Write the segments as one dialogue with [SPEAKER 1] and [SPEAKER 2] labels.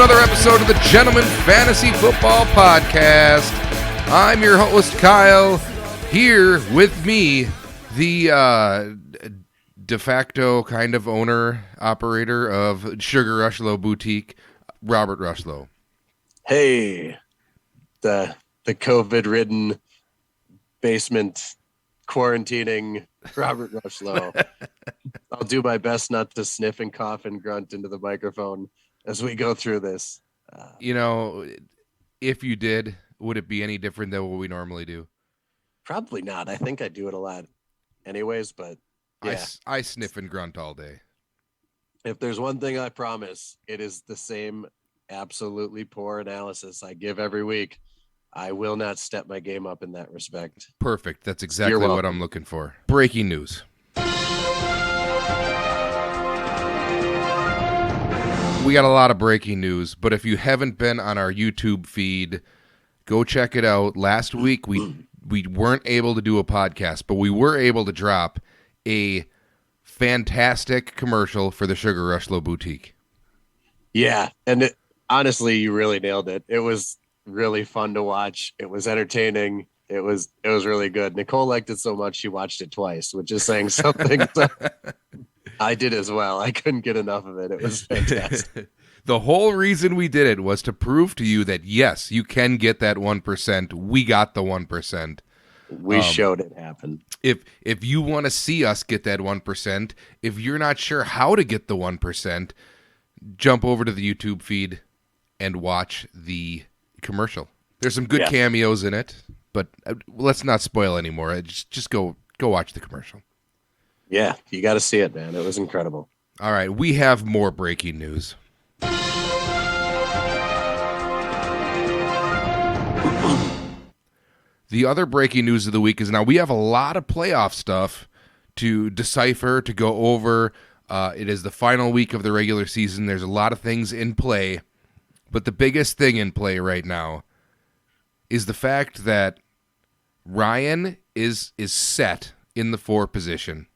[SPEAKER 1] another episode of the Gentleman Fantasy Football Podcast. I'm your host, Kyle. Here with me, the de facto kind of owner, operator of Sugar Rushlow Boutique, Robert Rushlow.
[SPEAKER 2] Hey, the COVID-ridden basement quarantining Robert Rushlow. I'll do my best not to sniff and cough and grunt into the microphone as we go through this.
[SPEAKER 1] If you did, would it be any different than what we normally do?
[SPEAKER 2] Probably not. I think I do it a lot anyways, but yeah.
[SPEAKER 1] I sniff and grunt all day.
[SPEAKER 2] If there's one thing I promise, it is the same absolutely poor analysis I give every week. I will not step my game up in that respect.
[SPEAKER 1] Perfect. That's exactly what I'm looking for. Breaking news. We got a lot of breaking news, but if you haven't been on our YouTube feed, go check it out. Last week, we weren't able to do a podcast, but we were able to drop a fantastic commercial for the Sugar Rushlow Boutique.
[SPEAKER 2] Yeah, and honestly, you really nailed it. It was really fun to watch. It was entertaining. It was really good. Nicole liked it so much she watched it twice, which is saying something. I did as well. I couldn't get enough of it. It was fantastic.
[SPEAKER 1] The whole reason we did it was to prove to you that, yes, you can get that 1%. We got the 1%.
[SPEAKER 2] We showed it happen.
[SPEAKER 1] If you want to see us get that 1%, if you're not sure how to get the 1%, jump over to the YouTube feed and watch the commercial. There's some good cameos in it, but let's not spoil anymore. Just go watch the commercial.
[SPEAKER 2] Yeah, you got to see it, man. It was incredible.
[SPEAKER 1] All right, we have more breaking news. The other breaking news of the week is now we have a lot of playoff stuff to decipher, to go over. It is the final week of the regular season. There's a lot of things in play, but the biggest thing in play right now is the fact that Ryan is set in the 4 position.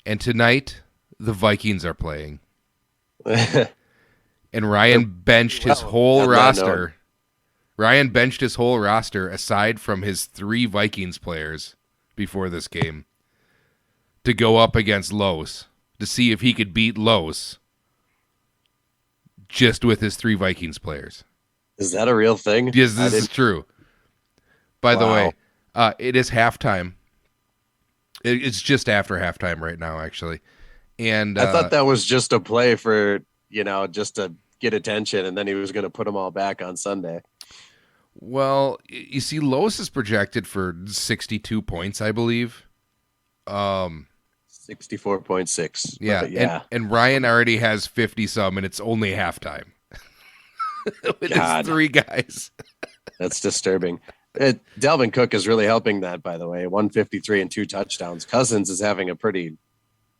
[SPEAKER 1] And tonight, the Vikings are playing. And Ryan benched his whole roster. Ryan benched his whole roster aside from his 3 Vikings players before this game to go up against Los to see if he could beat Los just with his 3 Vikings players.
[SPEAKER 2] Is that a real thing?
[SPEAKER 1] Yes, this is true. By the way, it is halftime. It's just after halftime right now, actually. And
[SPEAKER 2] I thought that was just a play for, just to get attention, and then he was going to put them all back on Sunday.
[SPEAKER 1] Well, you see, Los is projected for 62 points, I believe.
[SPEAKER 2] 64.6.
[SPEAKER 1] Yeah. And Ryan already has 50-some, and it's only halftime. With his 3 guys.
[SPEAKER 2] That's disturbing. Dalvin Cook is really helping that, by the way. 153 and 2 touchdowns. Cousins is having a pretty,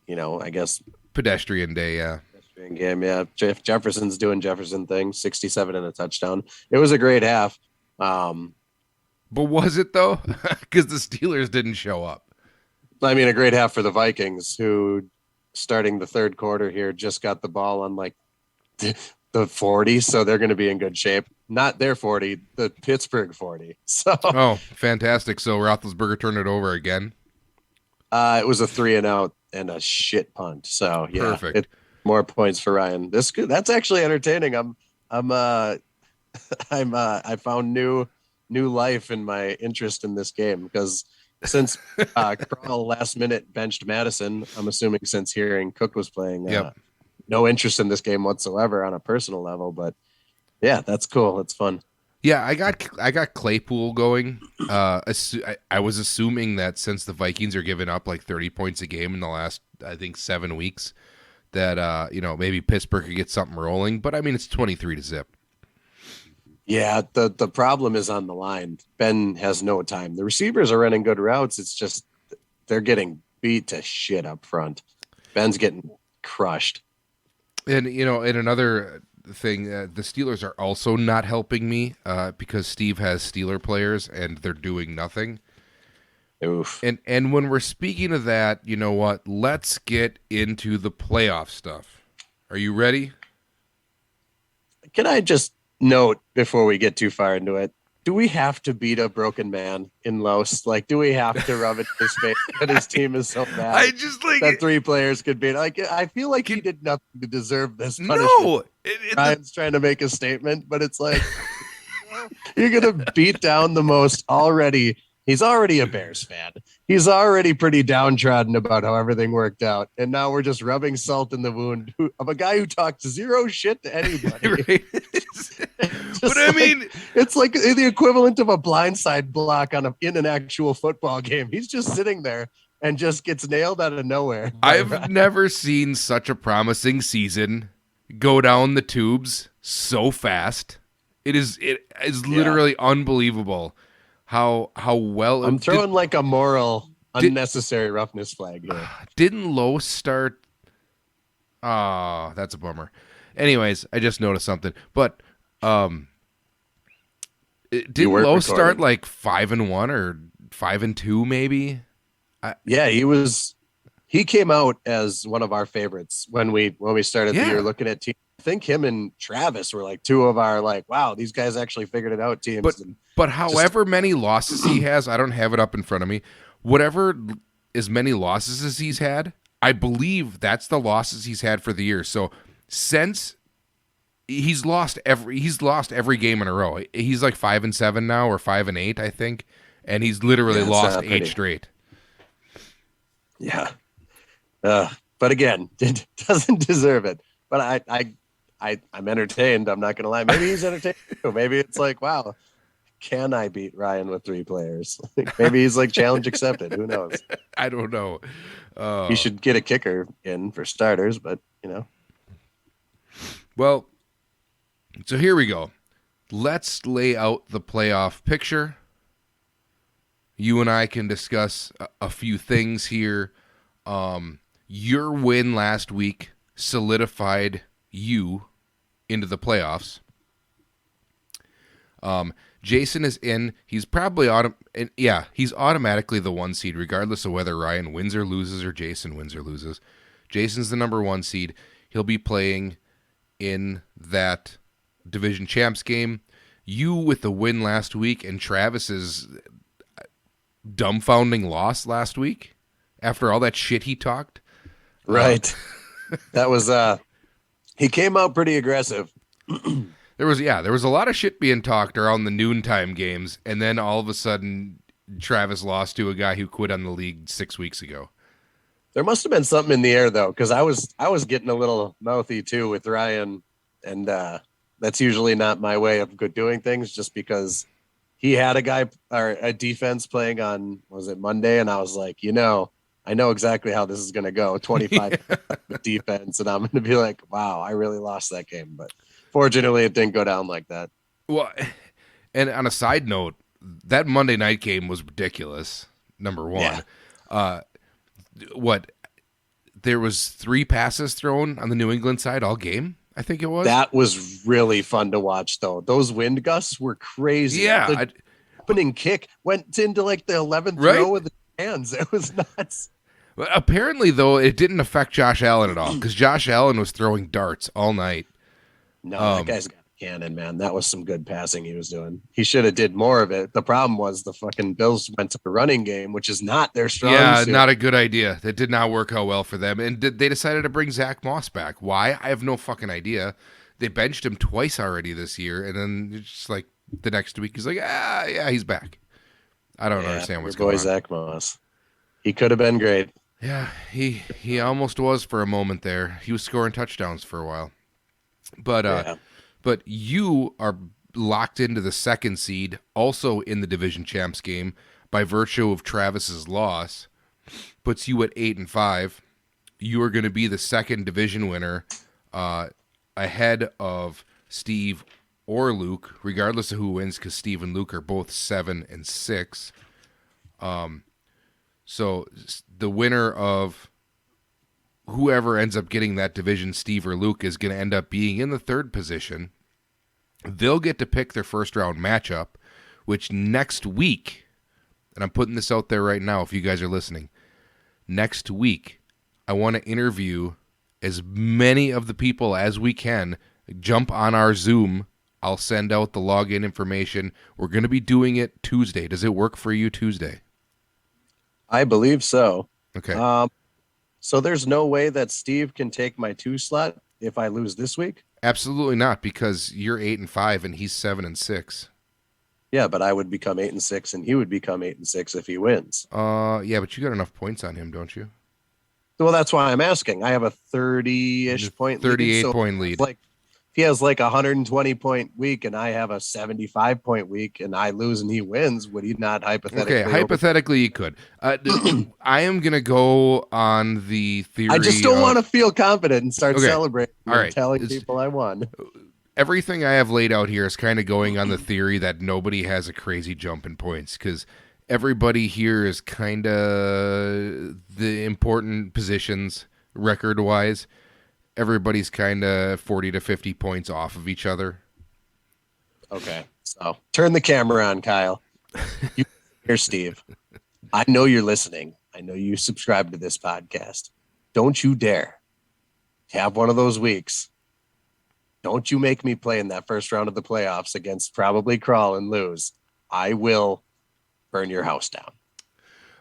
[SPEAKER 2] I guess,
[SPEAKER 1] pedestrian day, yeah.
[SPEAKER 2] Pedestrian game, yeah. Jefferson's doing Jefferson things, 67 and a touchdown. It was a great half.
[SPEAKER 1] But was it, though? Because the Steelers didn't show up.
[SPEAKER 2] I mean, a great half for the Vikings, who, starting the third quarter here, just got the ball on, the 40, so they're going to be in good shape. Not their 40, the Pittsburgh 40. So,
[SPEAKER 1] fantastic. So Roethlisberger turned it over again?
[SPEAKER 2] It was a 3-and-out and a shit punt. So, yeah.
[SPEAKER 1] Perfect.
[SPEAKER 2] More points for Ryan. That's actually entertaining. I found new life in my interest in this game because since Kral last minute benched Madison, I'm assuming since hearing Cook was playing, no interest in this game whatsoever on a personal level, but yeah, that's cool. It's fun.
[SPEAKER 1] Yeah, I got Claypool going. I was assuming that since the Vikings are giving up 30 points a game in the last, I think, 7 weeks, that maybe Pittsburgh could get something rolling. But I mean, it's 23-0.
[SPEAKER 2] Yeah, the problem is on the line. Ben has no time. The receivers are running good routes. It's just they're getting beat to shit up front. Ben's getting crushed.
[SPEAKER 1] And in another thing, the Steelers are also not helping me because Steve has Steeler players and they're doing nothing.
[SPEAKER 2] Oof.
[SPEAKER 1] And when we're speaking of that, you know what? Let's get into the playoff stuff. Are you ready?
[SPEAKER 2] Can I just note before we get too far into it? Do we have to beat a broken man in Los? Like, do we have to rub it in his face that his team is so
[SPEAKER 1] I
[SPEAKER 2] bad
[SPEAKER 1] just like
[SPEAKER 2] that 3 players could beat? Like, I feel like he
[SPEAKER 1] Can-
[SPEAKER 2] did nothing to deserve this punishment.
[SPEAKER 1] no.
[SPEAKER 2] Ryan's trying to make a statement, but it's like, you're gonna beat down the most already. He's already a Bears fan. He's already pretty downtrodden about how everything worked out, and now we're just rubbing salt in the wound of a guy who talked zero shit to anybody.
[SPEAKER 1] Right. But I mean,
[SPEAKER 2] it's like the equivalent of a blindside block in an actual football game. He's just sitting there and just gets nailed out of nowhere.
[SPEAKER 1] I've never seen such a promising season go down the tubes so fast. It is literally unbelievable how well
[SPEAKER 2] I'm throwing like a moral unnecessary roughness flag here.
[SPEAKER 1] Didn't Lowe start? Ah, that's a bummer. Anyways, I just noticed something. But didn't Lowe start like 5-1 or 5-2 maybe?
[SPEAKER 2] Yeah, he came out as one of our favorites when we started the year looking at teams. I think him and Travis were like two of our like, wow, these guys actually figured it out teams.
[SPEAKER 1] But however many losses he has, I don't have it up in front of me. Whatever as many losses as he's had, I believe that's the losses he's had for the year. So since he's lost every game in a row. He's like 5-7 now or 5-8, I think, and he's literally lost 8 straight.
[SPEAKER 2] Yeah. But again, it doesn't deserve it. But I'm entertained. I'm not going to lie. Maybe he's entertained too. Maybe it's like, wow, can I beat Ryan with 3 players? Maybe he's like challenge accepted. Who knows?
[SPEAKER 1] I don't know.
[SPEAKER 2] He should get a kicker in for starters, but
[SPEAKER 1] Well, so here we go. Let's lay out the playoff picture. You and I can discuss a few things here. Your win last week solidified you into the playoffs. Jason is in. He's probably he's automatically the 1 seed, regardless of whether Ryan wins or loses or Jason wins or loses. Jason's the number 1 seed. He'll be playing in that division champs game. You with the win last week and Travis's dumbfounding loss last week after all that shit he talked.
[SPEAKER 2] Right. That was he came out pretty aggressive.
[SPEAKER 1] There was a lot of shit being talked around the noontime games, and then all of a sudden Travis lost to a guy who quit on the league 6 weeks ago.
[SPEAKER 2] There must have been something in the air though, because I was getting a little mouthy too with Ryan, and that's usually not my way of doing things, just because he had a guy or a defense playing on, was it Monday? And I was like, I know exactly how this is going to go. 25 defense. And I'm going to be like, wow, I really lost that game. But fortunately, it didn't go down like that.
[SPEAKER 1] Well, and on a side note, that Monday night game was ridiculous. Number one. Yeah. There was 3 passes thrown on the New England side all game, I think it was.
[SPEAKER 2] That was really fun to watch, though. Those wind gusts were crazy.
[SPEAKER 1] Yeah.
[SPEAKER 2] The opening kick went into like the 11th row with the hands. It was nuts.
[SPEAKER 1] Well, apparently, though, it didn't affect Josh Allen at all, because Josh Allen was throwing darts all night.
[SPEAKER 2] No, that guy's got a cannon, man. That was some good passing he was doing. He should have did more of it. The problem was the fucking Bills went to the running game, which is not their strong suit.
[SPEAKER 1] Yeah, not a good idea. That did not work out well for them. And they decided to bring Zach Moss back. Why? I have no fucking idea. They benched him twice already this year, and then it's just like the next week he's like, yeah, he's back. I don't understand what's going on.
[SPEAKER 2] Zach Moss. He could have been great.
[SPEAKER 1] Yeah, he almost was for a moment there. He was scoring touchdowns for a while. But you are locked into the 2nd seed, also in the division champs game, by virtue of Travis's loss, puts you at 8-5. You are going to be the 2nd division winner, ahead of Steve or Luke, regardless of who wins, because Steve and Luke are both 7-6. So the winner of whoever ends up getting that division, Steve or Luke, is going to end up being in the 3rd position. They'll get to pick their first round matchup, which next week, and I'm putting this out there right now if you guys are listening, next week I want to interview as many of the people as we can jump on our Zoom. I'll send out the login information. We're going to be doing it Tuesday. Does it work for you Tuesday?
[SPEAKER 2] I believe so.
[SPEAKER 1] Okay.
[SPEAKER 2] So there's no way that Steve can take my 2 slot if I lose this week?
[SPEAKER 1] Absolutely not, because you're 8-5 and he's 7-6.
[SPEAKER 2] Yeah, but I would become 8-6 and he would become 8-6 if he wins.
[SPEAKER 1] Yeah, but you got enough points on him, don't you?
[SPEAKER 2] Well, that's why I'm asking. I have a 30-ish point
[SPEAKER 1] 38
[SPEAKER 2] lead.
[SPEAKER 1] point lead.
[SPEAKER 2] Like if he has like a 120 point week and I have a 75 point week and I lose and he wins, would he not hypothetically?
[SPEAKER 1] Okay, hypothetically, you could. I am going to go on the theory.
[SPEAKER 2] I just don't want to feel confident and start celebrating
[SPEAKER 1] All right.
[SPEAKER 2] and telling people I won.
[SPEAKER 1] Everything I have laid out here is kind of going on the theory that nobody has a crazy jump in points, because everybody here is kind of the important positions record-wise. Everybody's kind of 40 to 50 points off of each other.
[SPEAKER 2] Okay, so turn the camera on, Kyle. Here, Steve. I know you're listening. I know you subscribe to this podcast. Don't you dare have one of those weeks. Don't you make me play in that first round of the playoffs against probably Crawl and lose. I will burn your house down.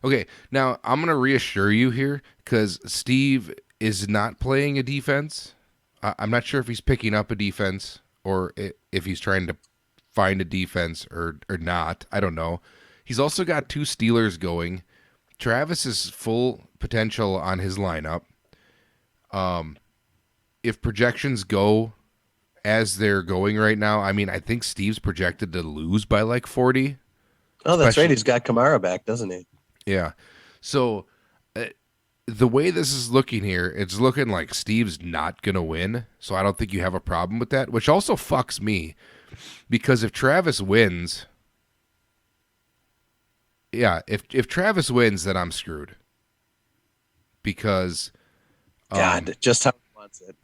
[SPEAKER 1] Okay, now I'm going to reassure you here, because Steve is not playing a defense. I'm not sure if he's picking up a defense or if he's trying to find a defense or not. I don't know. He's also got 2 Steelers going. Travis is full potential on his lineup. If projections go as they're going right now, I mean, I think Steve's projected to lose by like 40.
[SPEAKER 2] Oh, that's right. He's got Kamara back, doesn't he?
[SPEAKER 1] Yeah. So the way this is looking here, it's looking like Steve's not going to win. So I don't think you have a problem with that, which also fucks me, because if Travis wins, if Travis wins, then I'm screwed. Because
[SPEAKER 2] God, just how he wants it.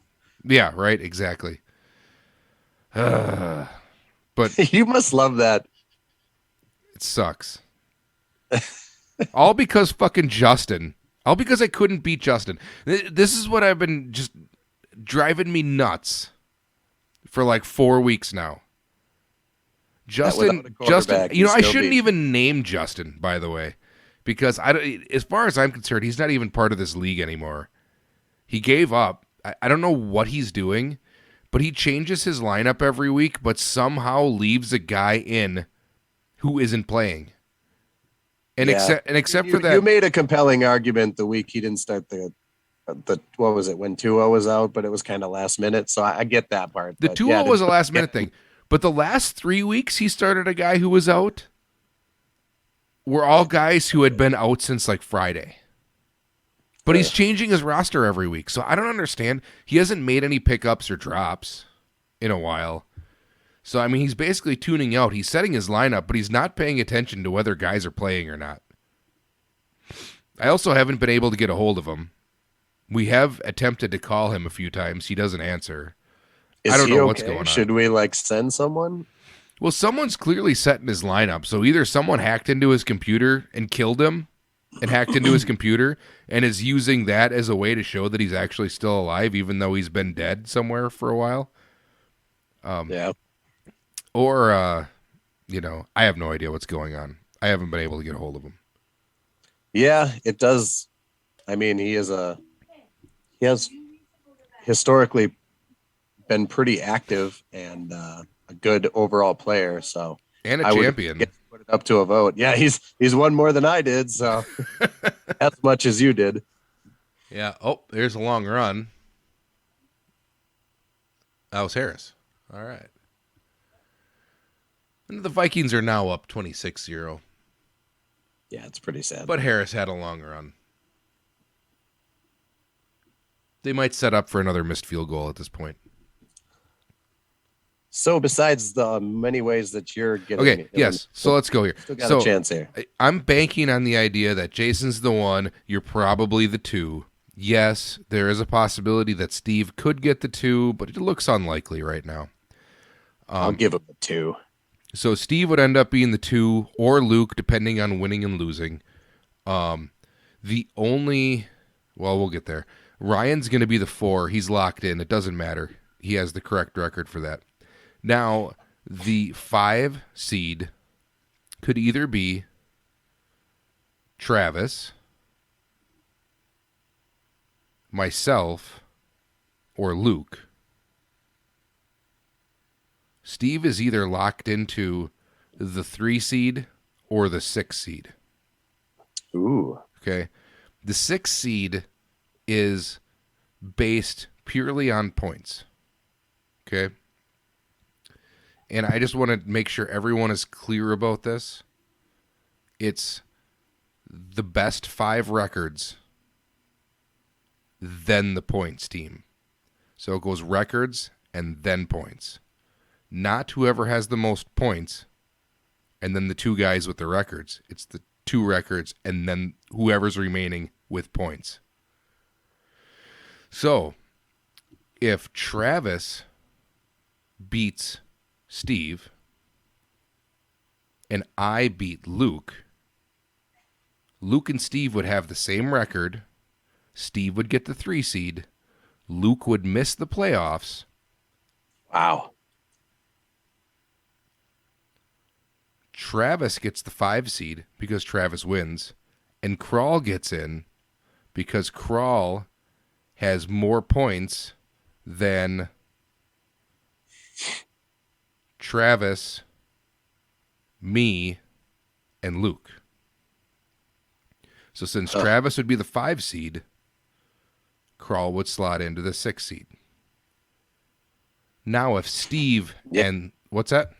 [SPEAKER 1] Yeah, right, exactly. But
[SPEAKER 2] you must love that.
[SPEAKER 1] It sucks. All because fucking Justin. All because I couldn't beat Justin. This is what I've been just driving me nuts for like 4 weeks now. Justin, I shouldn't even name Justin, by the way, because as far as I'm concerned, he's not even part of this league anymore. He gave up. I don't know what he's doing, but he changes his lineup every week, but somehow leaves a guy in who isn't playing. And except for that,
[SPEAKER 2] you made a compelling argument the week he didn't start the what was it, when Tua was out, but it was kind of last minute. So I get that part.
[SPEAKER 1] The Tua was a last minute thing, but the last 3 weeks he started a guy who was out were all guys who had been out since like Friday. But he's changing his roster every week, so I don't understand. He hasn't made any pickups or drops in a while. So, I mean, he's basically tuning out. He's setting his lineup, but he's not paying attention to whether guys are playing or not. I also haven't been able to get a hold of him. We have attempted to call him a few times. He doesn't answer. I don't know what's going on.
[SPEAKER 2] Should we send someone?
[SPEAKER 1] Well, someone's clearly setting his lineup. So either someone hacked into his computer and killed him and hacked into his computer and is using that as a way to show that he's actually still alive, even though he's been dead somewhere for a while.
[SPEAKER 2] Yeah.
[SPEAKER 1] Or, I have no idea what's going on. I haven't been able to get a hold of him.
[SPEAKER 2] Yeah, it does. I mean, he has historically been pretty active and a good overall player. So
[SPEAKER 1] and a champion.
[SPEAKER 2] Put it up to a vote. Yeah, he's won more than I did. So as much as you did.
[SPEAKER 1] Yeah. Oh, there's a long run. That was Harris. All right. And the Vikings are now up 26-0.
[SPEAKER 2] Yeah, it's pretty sad.
[SPEAKER 1] But Harris had a long run. They might set up for another missed field goal at this point.
[SPEAKER 2] So besides the many ways that you're getting...
[SPEAKER 1] Okay, yes. So let's go here.
[SPEAKER 2] Still got a chance here.
[SPEAKER 1] I'm banking on the idea that Jason's the 1, you're probably the 2. Yes, there is a possibility that Steve could get the 2, but it looks unlikely right now.
[SPEAKER 2] I'll give him the 2.
[SPEAKER 1] So Steve would end up being the 2, or Luke, depending on winning and losing. We'll get there. Ryan's going to be the 4. He's locked in. It doesn't matter. He has the correct record for that. Now, the 5 seed could either be Travis, myself, or Luke. Steve is either locked into the 3 seed or the 6 seed.
[SPEAKER 2] Ooh.
[SPEAKER 1] Okay. The 6 seed is based purely on points. Okay. And I just want to make sure everyone is clear about this. It's the best 5 records, then the points team. So it goes records and then points. Not whoever has the most points and then the 2 guys with the records. It's the 2 records and then whoever's remaining with points. So if Travis beats Steve and I beat Luke, Luke and Steve would have the same record. Steve would get the 3 seed. Luke would miss the playoffs.
[SPEAKER 2] Wow.
[SPEAKER 1] Travis gets the 5 seed because Travis wins. And Crawl gets in because Crawl has more points than Travis, me, and Luke. So since Travis would be the 5 seed, Crawl would slot into the 6 seed. Now if Steve and... What's that?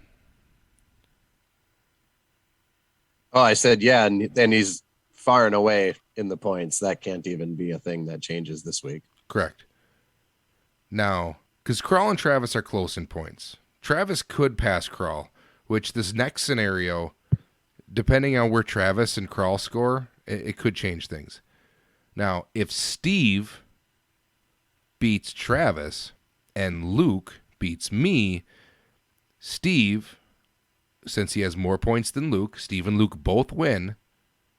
[SPEAKER 2] Oh, I said, yeah, and then he's far and away in the points. That can't even be a thing that changes this week.
[SPEAKER 1] Correct. Now, because Crawl and Travis are close in points. Travis could pass Crawl, which this next scenario, depending on where Travis and Crawl score, it could change things. Now, if Steve beats Travis and Luke beats me, Steve, since he has more points than Luke, Steve and Luke both win.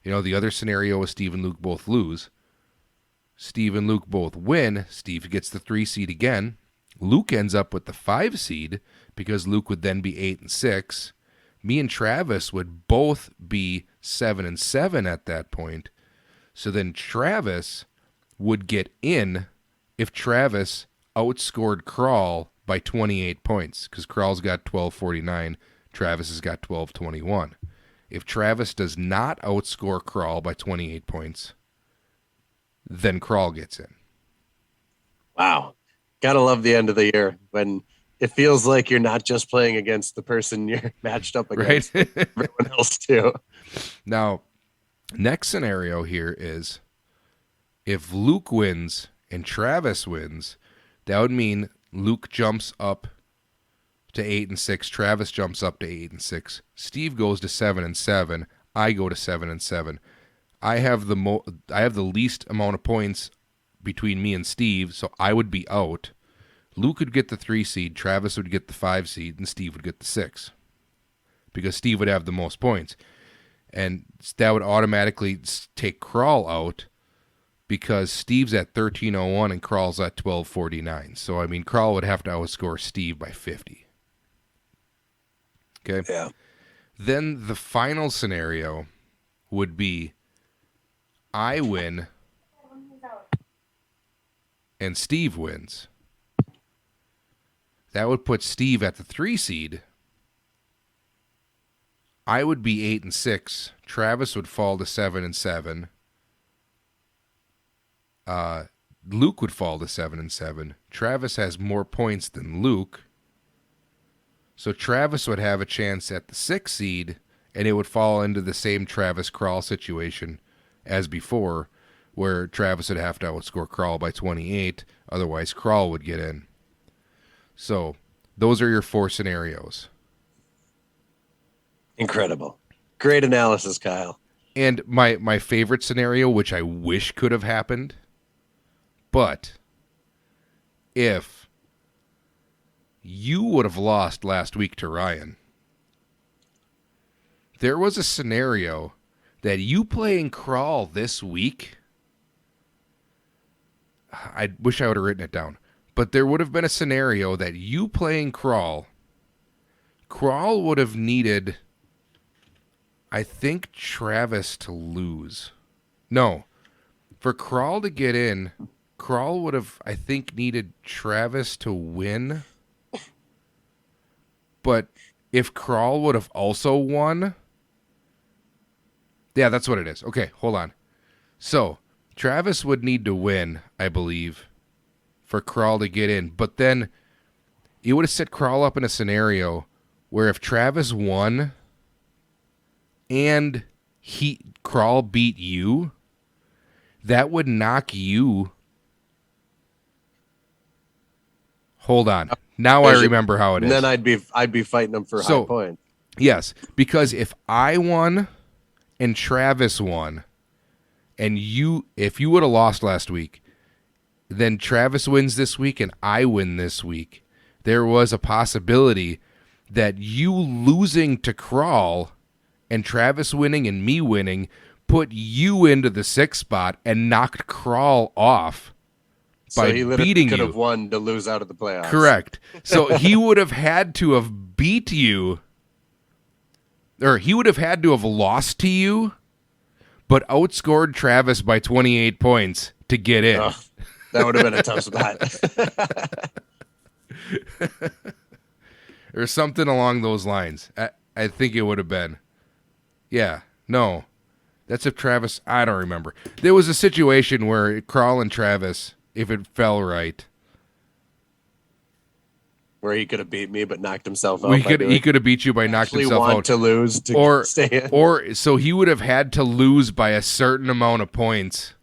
[SPEAKER 1] You know, the other scenario is Steve and Luke both lose. Steve and Luke both win. Steve gets the 3 seed again. Luke ends up with the 5 seed because Luke would then be 8 and 6. Me and Travis would both be 7 and 7 at that point. So then Travis would get in if Travis outscored Crawl by 28 points because Crawl's got 1249. Travis has got 1221. If Travis does not outscore Crawl by 28 points, then Crawl gets in.
[SPEAKER 2] Wow. Gotta love the end of the year when it feels like you're not just playing against the person you're matched up against,
[SPEAKER 1] Right?
[SPEAKER 2] but everyone else too.
[SPEAKER 1] Now, next scenario here is if Luke wins and Travis wins, that would mean Luke jumps up to 8 and 6, Travis jumps up to 8 and 6, Steve goes to 7 and 7, I go to 7 and 7. I have the least amount of points between me and Steve, so I would be out. Luke would get the 3 seed, Travis would get the 5 seed, and Steve would get the 6. Because Steve would have the most points. And that would automatically take Crawl out because Steve's at 1301 and Crawl's at 1249. So, I mean, Crawl would have to outscore Steve by 50. Okay?
[SPEAKER 2] Yeah.
[SPEAKER 1] Then the final scenario would be I win and Steve wins. That would put Steve at the 3 seed. I would be 8 and 6. Travis would fall to 7 and 7. Luke would fall to 7 and 7. Travis has more points than Luke. So Travis would have a chance at the 6 seed, and it would fall into the same Travis Crawl situation as before, where Travis would have to outscore Crawl by 28. Otherwise, Crawl would get in. So those are your 4 scenarios.
[SPEAKER 2] Incredible. Great analysis, Kyle.
[SPEAKER 1] And my favorite scenario, which I wish could have happened, but if you would have lost last week to Ryan, there was a scenario that you playing Crawl this week, I wish I would have written it down, But there would have been a scenario that you playing Crawl would have needed, I think, Travis to lose. No. For Crawl to get in, Crawl would have, I think, needed Travis to win. But if Crawl would have also won... Yeah, that's what it is. Okay, hold on. So, Travis would need to win, I believe, for Crawl to get in. But then, you would have set Crawl up in a scenario where if Travis won and Crawl beat you, that would knock you... Hold on. Now I remember how it is.
[SPEAKER 2] And then I'd be fighting him for high points.
[SPEAKER 1] Yes, because if I won and Travis won, and if you would have lost last week, then Travis wins this week and I win this week, there was a possibility that you losing to Crawl and Travis winning and me winning put you into the 6th spot and knocked Crawl off by
[SPEAKER 2] so he literally
[SPEAKER 1] beating
[SPEAKER 2] could
[SPEAKER 1] you.
[SPEAKER 2] Have won to lose out of the playoffs.
[SPEAKER 1] Correct. So he would have had to have beat you, or he would have had to have lost to you, but outscored Travis by 28 points to get in.
[SPEAKER 2] Oh, that would have been a tough spot.
[SPEAKER 1] Or something along those lines. I think it would have been. Yeah. No. That's if Travis... I don't remember. There was a situation where Crawl and Travis, if it fell right...
[SPEAKER 2] Where he could have beat me but knocked himself out.
[SPEAKER 1] He could have beat you by knocking himself out.
[SPEAKER 2] To lose to stay in.
[SPEAKER 1] Or so he would have had to lose by a certain amount of points.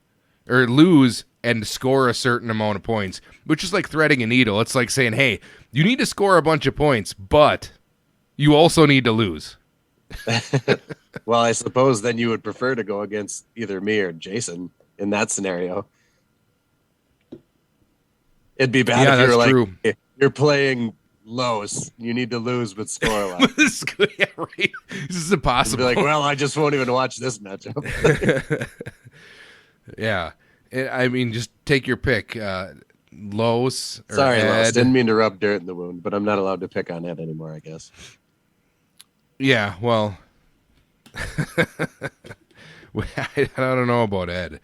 [SPEAKER 1] Or lose and score a certain amount of points. Which is like threading a needle. It's like saying, hey, you need to score a bunch of points, but you also need to lose.
[SPEAKER 2] Well, I suppose then you would prefer to go against either me or Jason in that scenario. It'd be bad if you were like,
[SPEAKER 1] true.
[SPEAKER 2] Hey, you're playing Lowe's. You need to lose but score a lot.
[SPEAKER 1] Yeah, right. This is impossible.
[SPEAKER 2] You'd be like, well, I just won't even watch this matchup.
[SPEAKER 1] Yeah. I mean, just take your pick. Lowe's or
[SPEAKER 2] Sorry,
[SPEAKER 1] Ed.
[SPEAKER 2] Lowe's. Didn't mean to rub dirt in the wound, but I'm not allowed to pick on Ed anymore, I guess.
[SPEAKER 1] Yeah, well... I don't know about Ed.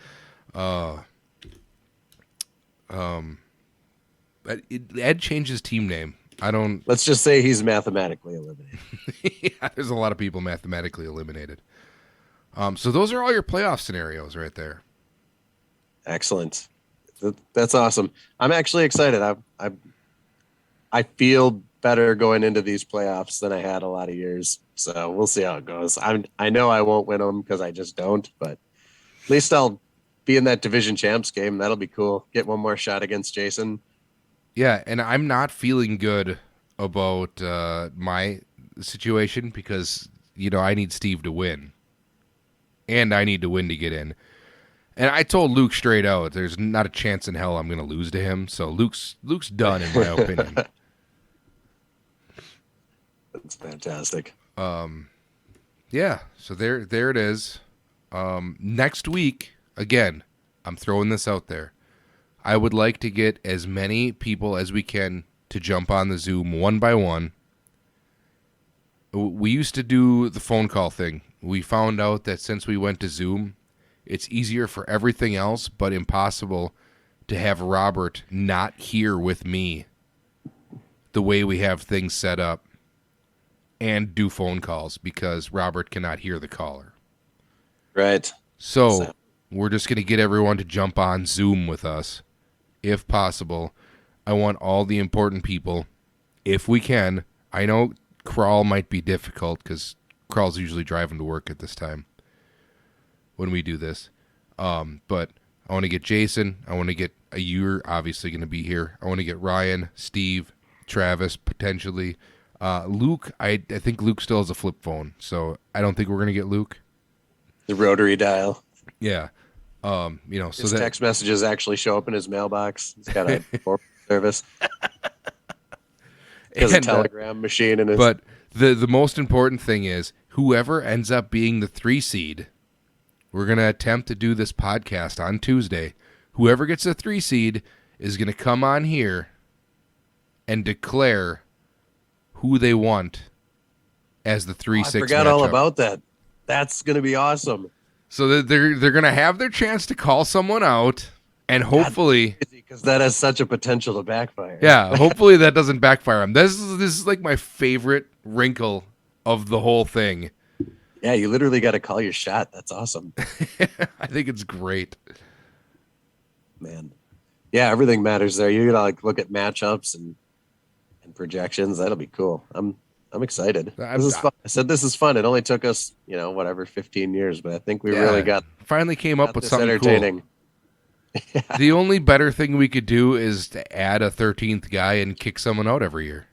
[SPEAKER 1] Ed changed his team name. I don't...
[SPEAKER 2] Let's just say he's mathematically eliminated.
[SPEAKER 1] Yeah, there's a lot of people mathematically eliminated. So those are all your playoff scenarios right there.
[SPEAKER 2] Excellent. That's awesome. I'm actually excited. I feel better going into these playoffs than I had a lot of years. So we'll see how it goes. I know I won't win them because I just don't, but at least I'll be in that division champs game. That'll be cool. Get one more shot against Jason.
[SPEAKER 1] Yeah, and I'm not feeling good about my situation because, I need Steve to win. And I need to win to get in. And I told Luke straight out, there's not a chance in hell I'm going to lose to him. So Luke's done, in my opinion.
[SPEAKER 2] That's fantastic.
[SPEAKER 1] Yeah, so there it is. Next week, again, I'm throwing this out there. I would like to get as many people as we can to jump on the Zoom one by one. We used to do the phone call thing. We found out that since we went to Zoom, it's easier for everything else, but impossible to have Robert not here with me the way we have things set up and do phone calls because Robert cannot hear the caller.
[SPEAKER 2] Right.
[SPEAKER 1] So we're just going to get everyone to jump on Zoom with us if possible. I want all the important people, if we can. I know Crawl might be difficult because Crawl's usually driving to work at this time when we do this. But I want to get Jason. I want to get you're obviously going to be here. I want to get Ryan, Steve, Travis, potentially. Luke, I think Luke still has a flip phone, so I don't think we're going to get Luke.
[SPEAKER 2] The rotary dial.
[SPEAKER 1] Yeah. So
[SPEAKER 2] his text messages actually show up in his mailbox. He's got a forwarding service. He has a telegram machine in his...
[SPEAKER 1] But the most important thing is whoever ends up being the 3 seed, we're going to attempt to do this podcast on Tuesday. Whoever gets the 3 seed is going to come on here and declare who they want as the 3-6
[SPEAKER 2] I forgot
[SPEAKER 1] matchup.
[SPEAKER 2] all about that. That's going to be awesome.
[SPEAKER 1] So they're going to have their chance to call someone out, and hopefully,
[SPEAKER 2] because that has such a potential to backfire.
[SPEAKER 1] yeah, hopefully that doesn't backfire them. This is like my favorite wrinkle of the whole thing.
[SPEAKER 2] Yeah, you literally got to call your shot. That's awesome.
[SPEAKER 1] I think it's great.
[SPEAKER 2] Man. Yeah, everything matters there. You got to like look at matchups and projections. That'll be cool. I'm excited. This is fun. I said this is fun. It only took us, 15 years, but I think we really
[SPEAKER 1] finally came up with something
[SPEAKER 2] entertaining.
[SPEAKER 1] Cool. Yeah. The only better thing we could do is to add a 13th guy and kick someone out every year.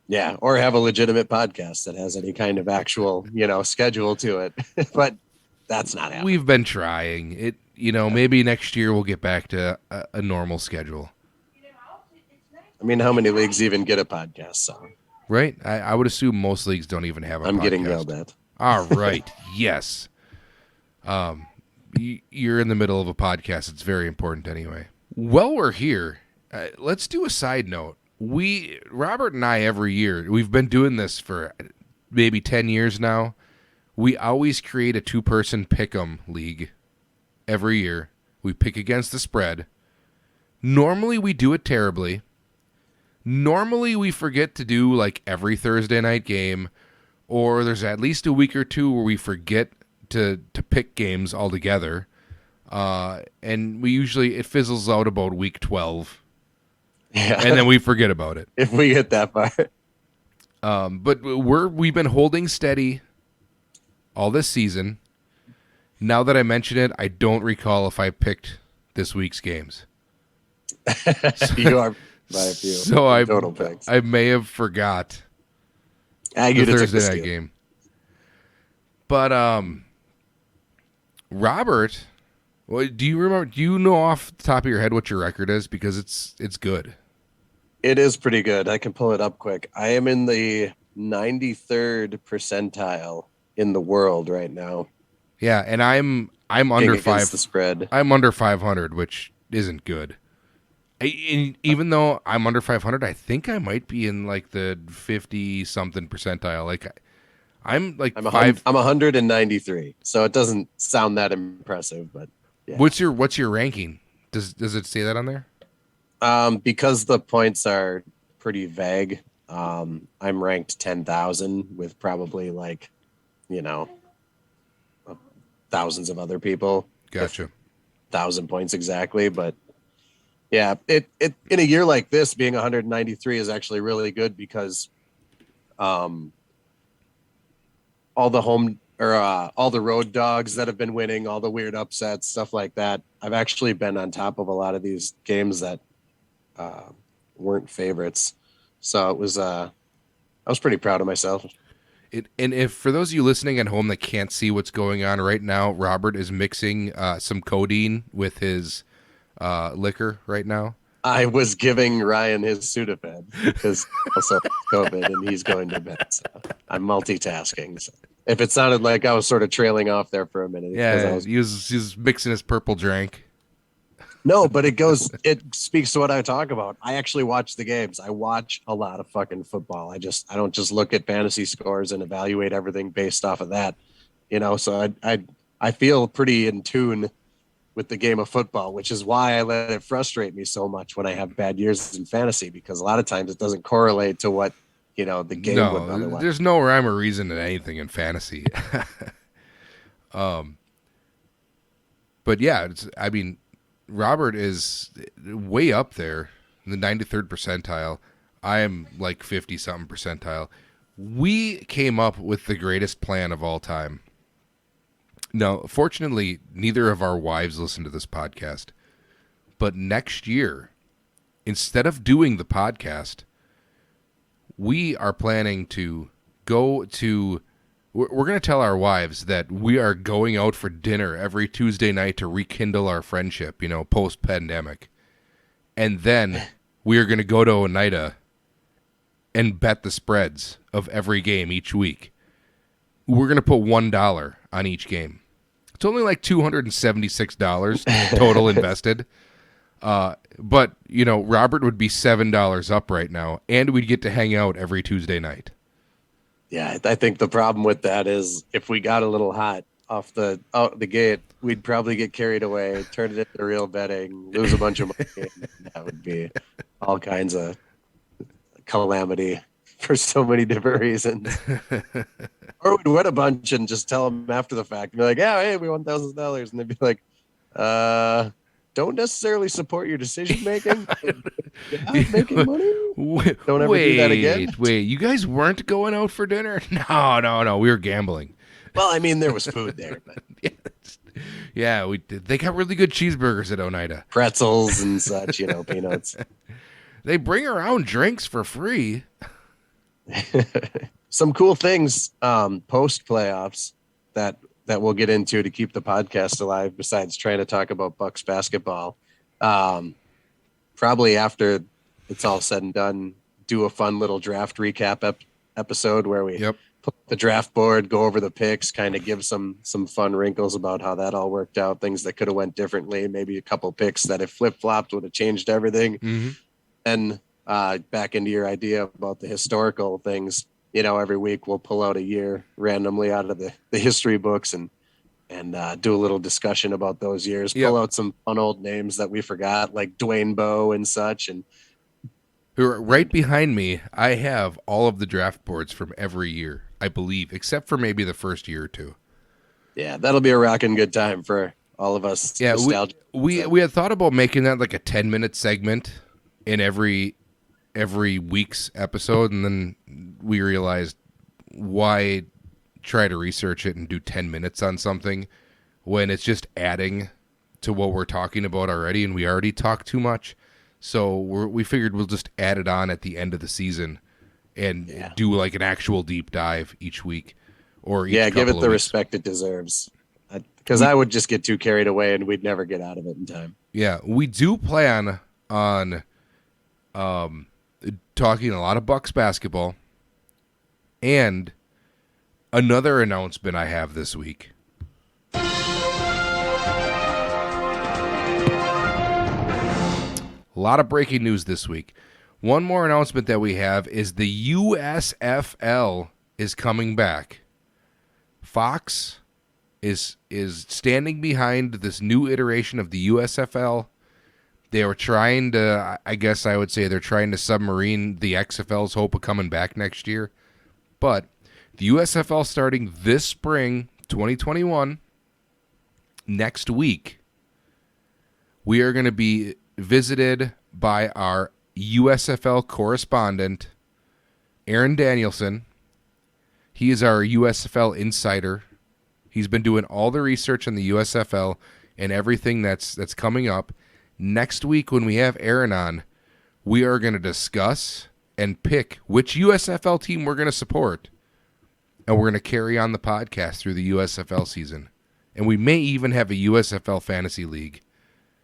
[SPEAKER 2] Yeah, or have a legitimate podcast that has any kind of actual, schedule to it. But that's not happening.
[SPEAKER 1] We've been trying. It, maybe next year we'll get back to a normal schedule.
[SPEAKER 2] I mean, how many leagues even get a podcast song?
[SPEAKER 1] Right? I would assume most leagues don't even have a podcast.
[SPEAKER 2] I'm getting yelled at.
[SPEAKER 1] All right. Yes. You're in the middle of a podcast. It's very important anyway. While we're here, let's do a side note. Robert and I, every year, we've been doing this for maybe 10 years now. We always create a 2-person pick'em league every year. We pick against the spread. Normally, we do it terribly. Normally, we forget to do like every Thursday night game, or there's at least a week or two where we forget to pick games altogether. And it fizzles out about week 12.
[SPEAKER 2] Yeah.
[SPEAKER 1] And then we forget about it.
[SPEAKER 2] If we get that far.
[SPEAKER 1] But we've been holding steady all this season. Now that I mention it, I don't recall if I picked this week's games.
[SPEAKER 2] You are by a few.
[SPEAKER 1] So
[SPEAKER 2] total picks.
[SPEAKER 1] I may have forgot
[SPEAKER 2] the
[SPEAKER 1] Thursday night game. But Robert, do you remember? Do you know off the top of your head what your record is? Because it's good.
[SPEAKER 2] It is pretty good. I can pull it up quick. I am in the 93rd percentile in the world right now.
[SPEAKER 1] Yeah, and I'm under
[SPEAKER 2] the spread.
[SPEAKER 1] I'm under 500, which isn't good. Even though I'm under 500, I think I might be in like the 50 something percentile. Like I'm
[SPEAKER 2] 193, so it doesn't sound that impressive. But yeah.
[SPEAKER 1] What's your ranking? Does it say that on there?
[SPEAKER 2] Because the points are pretty vague. I'm ranked 10,000 with probably thousands of other people.
[SPEAKER 1] Gotcha.
[SPEAKER 2] 1,000 points exactly, but yeah, it in a year like this, being 193 is actually really good because all the road dogs that have been winning, all the weird upsets, stuff like that. I've actually been on top of a lot of these games that weren't favorites. So it was I was pretty proud of myself.
[SPEAKER 1] And if for those of you listening at home that can't see what's going on right now, Robert is mixing some codeine with his liquor right now.
[SPEAKER 2] I was giving Ryan his Sudafed because also COVID and he's going to bed. So I'm multitasking. So if it sounded like I was sort of trailing off there for a minute.
[SPEAKER 1] Yeah, he was mixing his purple drink.
[SPEAKER 2] No, but it speaks to what I talk about. I actually watch the games. I watch a lot of fucking football. I don't just look at fantasy scores and evaluate everything based off of that, so I feel pretty in tune with the game of football, which is why I let it frustrate me so much when I have bad years in fantasy, because a lot of times it doesn't correlate to what, the game would otherwise.
[SPEAKER 1] There's no rhyme or reason in anything in fantasy. But yeah, Robert is way up there in the 93rd percentile. I am like 50-something percentile. We came up with the greatest plan of all time. Now, fortunately, neither of our wives listen to this podcast. But next year, instead of doing the podcast, we are planning to go to... We're going to tell our wives that we are going out for dinner every Tuesday night to rekindle our friendship, post-pandemic. And then we are going to go to Oneida and bet the spreads of every game each week. We're going to put $1 on each game. It's only like $276 total invested. But Robert would be $7 up right now, and we'd get to hang out every Tuesday night.
[SPEAKER 2] Yeah, I think the problem with that is if we got a little hot out the gate, we'd probably get carried away, turn it into real betting, lose a bunch of money. And that would be all kinds of calamity for so many different reasons. Or we'd win a bunch and just tell them after the fact, and be like, "Yeah, hey, we won $1,000," and they'd be like, don't necessarily support your decision making. Yeah, making money. Don't ever do that again.
[SPEAKER 1] Wait, you guys weren't going out for dinner? No, we were gambling.
[SPEAKER 2] Well, I mean, there was food there, but
[SPEAKER 1] yeah, we did. They got really good cheeseburgers at Oneida.
[SPEAKER 2] Pretzels and such, peanuts.
[SPEAKER 1] They bring around drinks for free.
[SPEAKER 2] Some cool things post playoffs that we'll get into to keep the podcast alive, besides trying to talk about Bucks basketball. Probably after it's all said and done, do a fun little draft recap episode where we put the draft board, go over the picks, kind of give some fun wrinkles about how that all worked out, things that could have went differently, maybe a couple picks that if flip-flopped would have changed everything.
[SPEAKER 1] Mm-hmm.
[SPEAKER 2] And back into your idea about the historical things, every week we'll pull out a year randomly out of the history books and do a little discussion about those years, pull out some fun old names that we forgot, like Dwayne Bowe and such. And
[SPEAKER 1] right behind me, I have all of the draft boards from every year, I believe, except for maybe the first year or two.
[SPEAKER 2] Yeah, that'll be a rocking good time for all of us.
[SPEAKER 1] Yeah, we had thought about making that like a 10-minute segment in every week's episode, and then we realized, why try to research it and do 10 minutes on something when it's just adding to what we're talking about already, and we already talk too much. So we figured we'll just add it on at the end of the season and do like an actual deep dive each week, or
[SPEAKER 2] give it the respect it deserves, because I would just get too carried away and we'd never get out of it in time.
[SPEAKER 1] Yeah, we do plan on talking a lot of Bucks basketball. And another announcement I have this week. A lot of breaking news this week. One more announcement that we have is the USFL is coming back. Fox is standing behind this new iteration of the USFL. They were trying to, I guess I would say they're trying to submarine the XFL's hope of coming back next year. But the USFL starting this spring, 2021, next week, we are going to be visited by our USFL correspondent, Aaron Danielson. He is our USFL insider. He's been doing all the research on the USFL and everything that's coming up. Next week, when we have Aaron on, we are going to discuss and pick which USFL team we're going to support. And we're going to carry on the podcast through the USFL season. And we may even have a USFL fantasy league.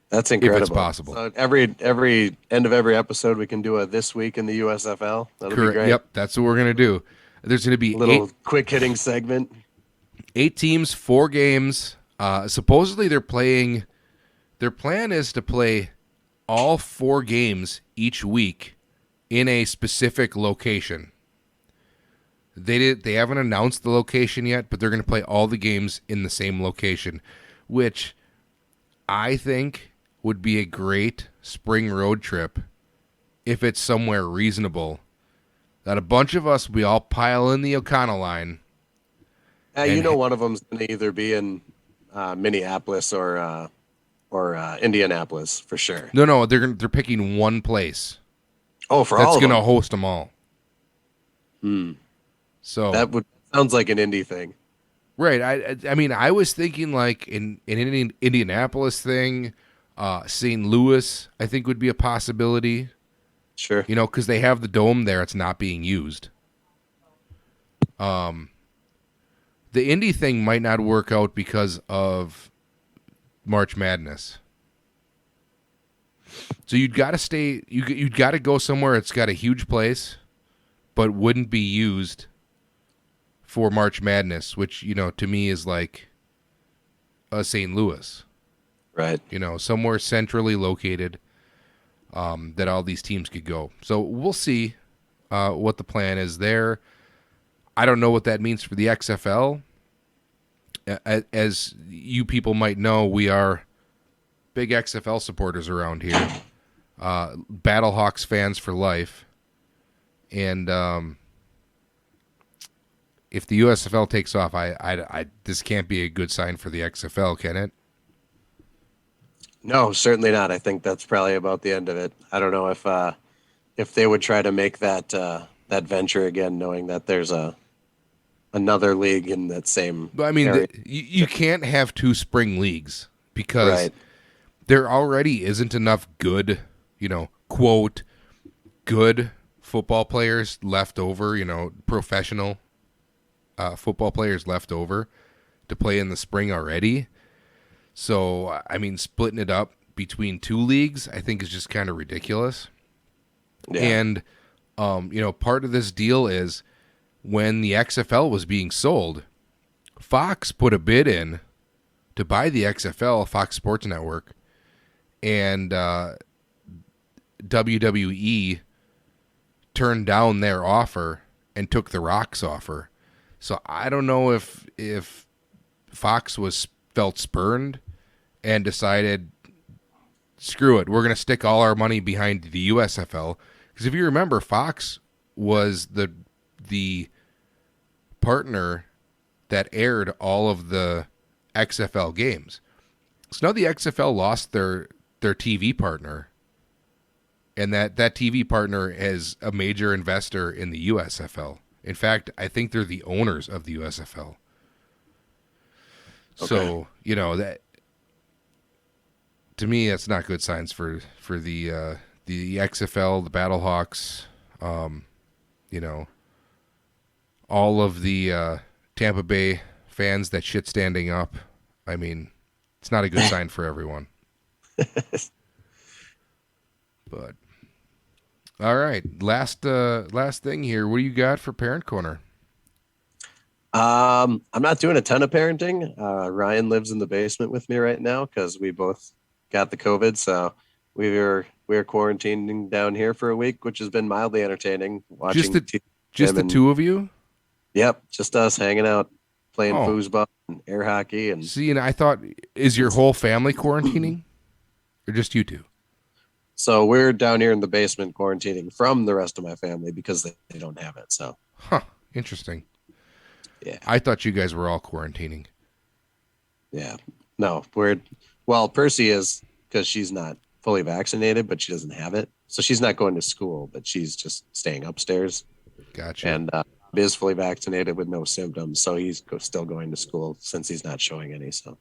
[SPEAKER 2] That's incredible.
[SPEAKER 1] If it's possible.
[SPEAKER 2] So every end of every episode, we can do a This Week in the USFL. That'll be great.
[SPEAKER 1] Yep, that's what we're going to do. There's going to be
[SPEAKER 2] a little quick-hitting segment.
[SPEAKER 1] 8 teams, 4 games. Supposedly they're playing... Their plan is to play all 4 games each week in a specific location. They haven't announced the location yet, but they're going to play all the games in the same location, which I think would be a great spring road trip if it's somewhere reasonable. That a bunch of us, we all pile in the O'Connell line.
[SPEAKER 2] One of them's going to either be in Minneapolis or Indianapolis for sure.
[SPEAKER 1] No, they're picking one place.
[SPEAKER 2] Oh, for
[SPEAKER 1] that's
[SPEAKER 2] all of them.
[SPEAKER 1] That's going to host them all. So
[SPEAKER 2] that sounds like an Indy thing,
[SPEAKER 1] right? I mean, I was thinking like an Indianapolis thing. St. Louis, I think, would be a possibility.
[SPEAKER 2] Sure,
[SPEAKER 1] because they have the dome there; it's not being used. The Indy thing might not work out because of March Madness. So you'd got to stay. You'd got to go somewhere that's got a huge place, but wouldn't be used for March Madness, which to me is like St. Louis,
[SPEAKER 2] right?
[SPEAKER 1] Somewhere centrally located. that all these teams could go. So we'll see what the plan is there. I don't know what that means for the XFL. As you people might know, we are big XFL supporters around here. Battlehawks fans for life. And if the USFL takes off, I this can't be a good sign for the XFL, can it?
[SPEAKER 2] No, certainly not. I think that's probably about the end of it. I don't know if they would try to make that venture again, knowing that there's another league in that same
[SPEAKER 1] But I mean,
[SPEAKER 2] area.
[SPEAKER 1] you can't have two spring leagues because
[SPEAKER 2] Right.
[SPEAKER 1] there already isn't enough good, quote, good football players left over, professional football players left over to play in the spring already. So, I mean, splitting it up between two leagues, I think is just kind of ridiculous.
[SPEAKER 2] Yeah.
[SPEAKER 1] And, part of this deal is when the XFL was being sold, Fox put a bid in to buy the XFL, Fox Sports Network, and WWE turned down their offer and took the Rock's offer. So I don't know if Fox felt spurned and decided, screw it, we're going to stick all our money behind the USFL. Because if you remember, Fox was the partner that aired all of the XFL games. So now the XFL lost their TV partner, and that TV partner is a major investor in the USFL. In fact, I think they're the owners of the USFL.
[SPEAKER 2] Okay.
[SPEAKER 1] So, that to me, that's not good signs for the XFL, the Battlehawks, all of the Tampa Bay fans that shit standing up. I mean, it's not a good sign for everyone. But all right, last thing here. What do you got for Parent Corner?
[SPEAKER 2] I'm not doing a ton of parenting. Ryan lives in the basement with me right now because we both got the COVID. So we're quarantining down here for a week, which has been mildly entertaining. Watching
[SPEAKER 1] Just the two of you?
[SPEAKER 2] Yep, just us hanging out, playing
[SPEAKER 1] Oh.
[SPEAKER 2] foosball and air hockey, and
[SPEAKER 1] See, and I thought, is your whole family quarantining, or just you two?
[SPEAKER 2] so we're down here in the basement quarantining from the rest of my family because they don't have it. So
[SPEAKER 1] Huh. Interesting.
[SPEAKER 2] yeah,
[SPEAKER 1] I thought you guys were all quarantining.
[SPEAKER 2] yeah, no, Percy is because she's not fully vaccinated, but she doesn't have it, so she's not going to school, but she's just staying upstairs.
[SPEAKER 1] Gotcha.
[SPEAKER 2] And is fully vaccinated with no symptoms, so he's still going to school since he's not showing any. So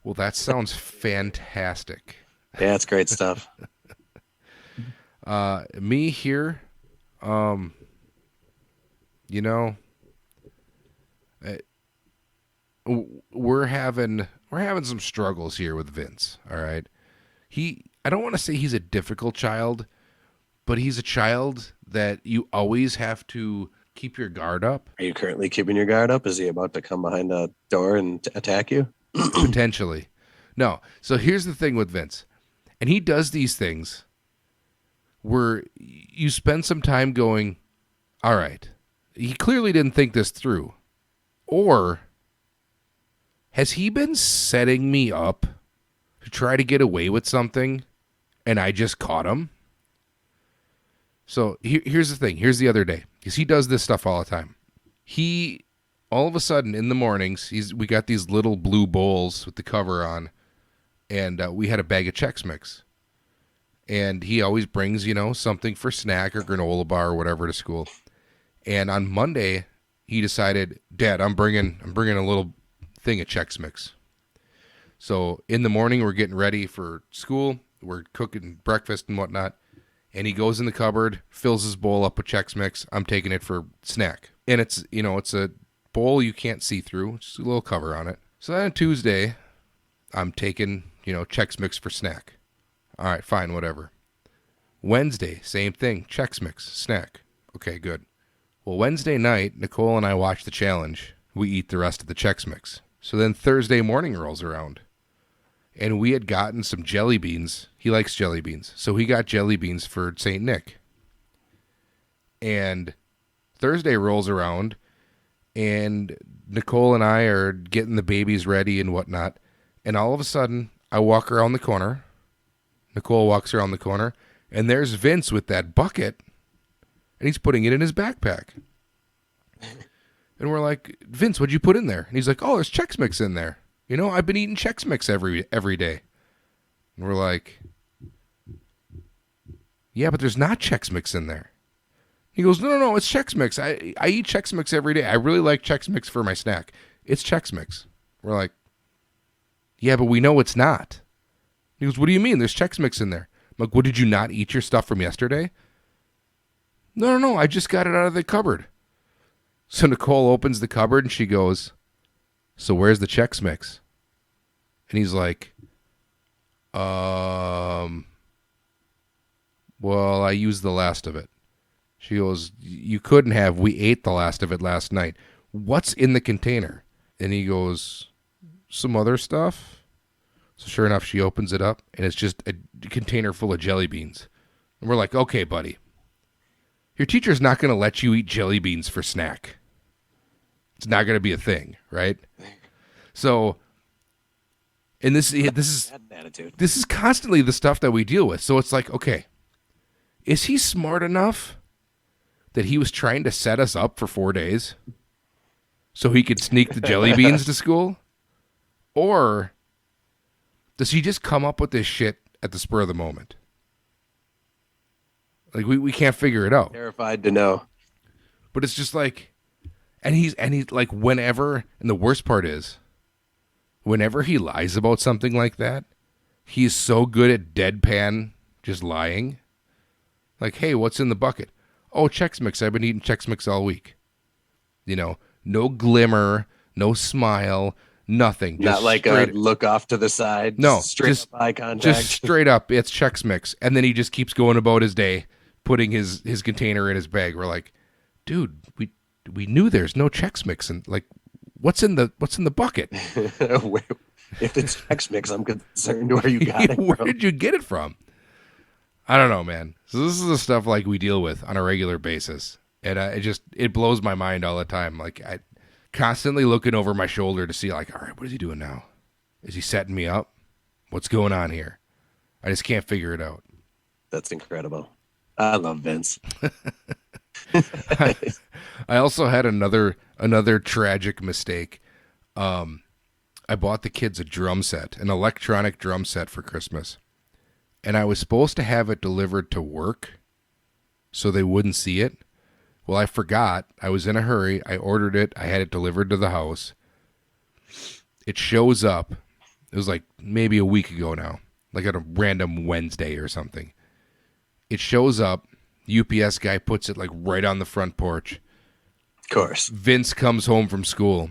[SPEAKER 1] Well, that sounds fantastic.
[SPEAKER 2] yeah, it's great stuff.
[SPEAKER 1] Me here, we're having some struggles here with Vince. All right, I don't want to say he's a difficult child, but he's a child that you always have to keep your guard up.
[SPEAKER 2] Are you currently keeping your guard up? Is he about to come behind a door and attack you?
[SPEAKER 1] Potentially. No. So here's the thing with Vince. And he does these things where you spend some time going, all right, he clearly didn't think this through. Or has he been setting me up to try to get away with something and I just caught him? So here's the thing. Here's the other day. Because he does this stuff all the time. He, all of a sudden in the mornings, we got these little blue bowls with the cover on. And we had a bag of Chex Mix. And he always brings, something for snack or granola bar or whatever to school. And on Monday, he decided, Dad, I'm bringing a little thing of Chex Mix. So in the morning, we're getting ready for school. We're cooking breakfast and whatnot. And he goes in the cupboard, fills his bowl up with Chex Mix. I'm taking it for snack. And it's a bowl you can't see through. Just a little cover on it. So then on Tuesday, I'm taking, Chex Mix for snack. All right, fine, whatever. Wednesday, same thing, Chex Mix, snack. Okay, good. Well, Wednesday night, Nicole and I watch the challenge. We eat the rest of the Chex Mix. So then Thursday morning rolls around. and we had gotten some jelly beans. He likes jelly beans, so he got jelly beans for St. Nick. And Thursday rolls around, and Nicole and I are getting the babies ready and whatnot, and all of a sudden, I walk around the corner. Nicole walks around the corner, and there's Vince with that bucket, and he's putting it in his backpack. And we're like, Vince, what'd you put in there? And he's like, oh, there's Chex Mix in there. You know, I've been eating Chex Mix every day. And we're like, yeah, but there's not Chex Mix in there. He goes, no, it's Chex Mix. I eat Chex Mix every day. I really like Chex Mix for my snack. It's Chex Mix. We're like, yeah, but we know it's not. He goes, what do you mean? There's Chex Mix in there. I'm like, what, did you not eat your stuff from yesterday? No, I just got it out of the cupboard. So Nicole opens the cupboard and she goes, so where's the Chex Mix? And he's like, well, I used the last of it. She goes, you couldn't have. We ate the last of it last night. What's in the container? And he goes, some other stuff. So sure enough, she opens it up, and it's just a container full of jelly beans. And we're like, okay, buddy, your teacher's not going to let you eat jelly beans for snack. It's not going to be a thing, right? So, and this is constantly the stuff that we deal with. So it's like, okay, is he smart enough that he was trying to set us up for 4 days so he could sneak the jelly beans to school? Or does he just come up with this shit at the spur of the moment? Like, we can't figure it out.
[SPEAKER 2] Terrified to know.
[SPEAKER 1] But it's just like, and he's like, whenever, and the worst part is, whenever he lies about something like that, he's so good at deadpan just lying. Like, hey, what's in the bucket? Oh, Chex Mix. I've been eating Chex Mix all week. You know, no glimmer, no smile, nothing.
[SPEAKER 2] Just not like a look off to the side.
[SPEAKER 1] No,
[SPEAKER 2] straight up eye contact.
[SPEAKER 1] Just straight up, it's Chex Mix. And then he just keeps going about his day, putting his container in his bag. We're like, dude, we knew there's no Chex Mix, and like, what's in the bucket?
[SPEAKER 2] If it's Chex Mix, I'm concerned where you got it from.
[SPEAKER 1] Where did you get it from? I don't know, man. So this is the stuff like we deal with on a regular basis, and it blows my mind all the time. Like, I constantly looking over my shoulder to see, like, all right, what is he doing now? Is he setting me up? What's going on here? I just can't figure it out.
[SPEAKER 2] That's incredible. I love Vince.
[SPEAKER 1] I also had another tragic mistake. I bought the kids a drum set, an electronic drum set for Christmas. And I was supposed to have it delivered to work so they wouldn't see it. Well, I forgot. I was in a hurry. I ordered it. I had it delivered to the house. It shows up. It was like maybe a week ago now, like on a random Wednesday or something. It shows up. UPS guy puts it like right on the front porch.
[SPEAKER 2] Of course.
[SPEAKER 1] Vince comes home from school,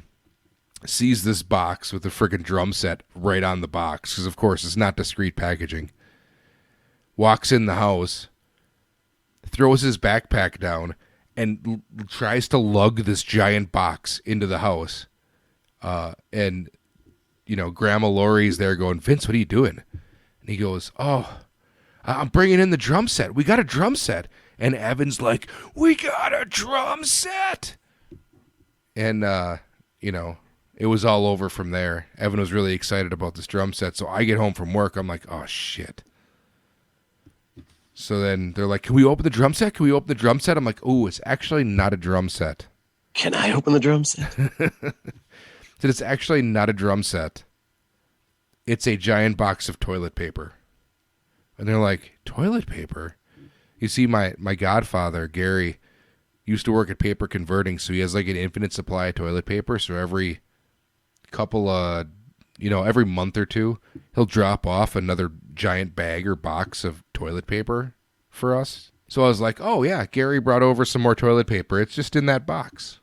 [SPEAKER 1] sees this box with the freaking drum set right on the box, because of course it's not discreet packaging. Walks in the house, throws his backpack down, and tries to lug this giant box into the house. And, you know, Grandma Lori's there going, Vince, what are you doing? And he goes, oh, I'm bringing in the drum set. We got a drum set. And Evan's like, we got a drum set. And, you know, it was all over from there. Evan was really excited about this drum set. So I get home from work. I'm like, oh, shit. So then they're like, can we open the drum set? Can we open the drum set? I'm like, oh, it's actually not a drum set.
[SPEAKER 2] Can I open the drum set?
[SPEAKER 1] Said it's actually not a drum set. It's a giant box of toilet paper. And they're like, toilet paper? You see, my godfather, Gary, used to work at paper converting, so he has like an infinite supply of toilet paper. So every couple every month or two, he'll drop off another giant bag or box of toilet paper for us. So I was like, oh yeah, Gary brought over some more toilet paper. It's just in that box.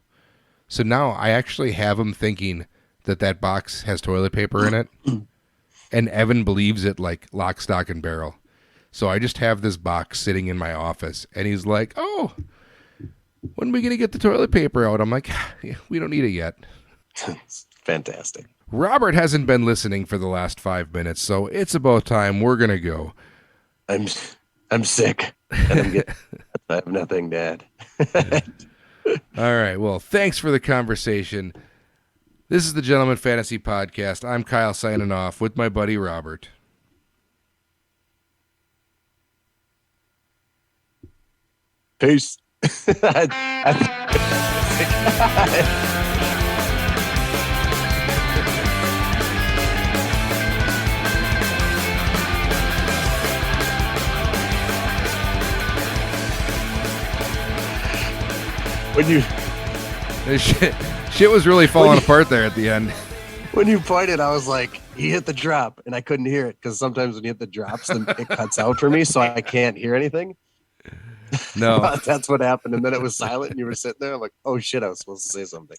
[SPEAKER 1] So now I actually have him thinking that box has toilet paper in it. And Evan believes it like lock, stock, and barrel. So I just have this box sitting in my office, and he's like, oh, when are we going to get the toilet paper out? I'm like, we don't need it yet.
[SPEAKER 2] Fantastic.
[SPEAKER 1] Robert hasn't been listening for the last 5 minutes, so it's about time we're gonna go.
[SPEAKER 2] I'm sick. And I have nothing to add.
[SPEAKER 1] All right. Well, thanks for the conversation. This is the Gentleman Fantasy Podcast. I'm Kyle signing off with my buddy Robert.
[SPEAKER 2] Peace. When you
[SPEAKER 1] Shit was really falling apart there at the end.
[SPEAKER 2] when you pointed, I was like, he hit the drop, and I couldn't hear it because sometimes when you hit the drops, then it cuts out for me, so I can't hear anything.
[SPEAKER 1] No.
[SPEAKER 2] That's what happened, and then it was silent, and you were sitting there like, oh shit, I was supposed to say something.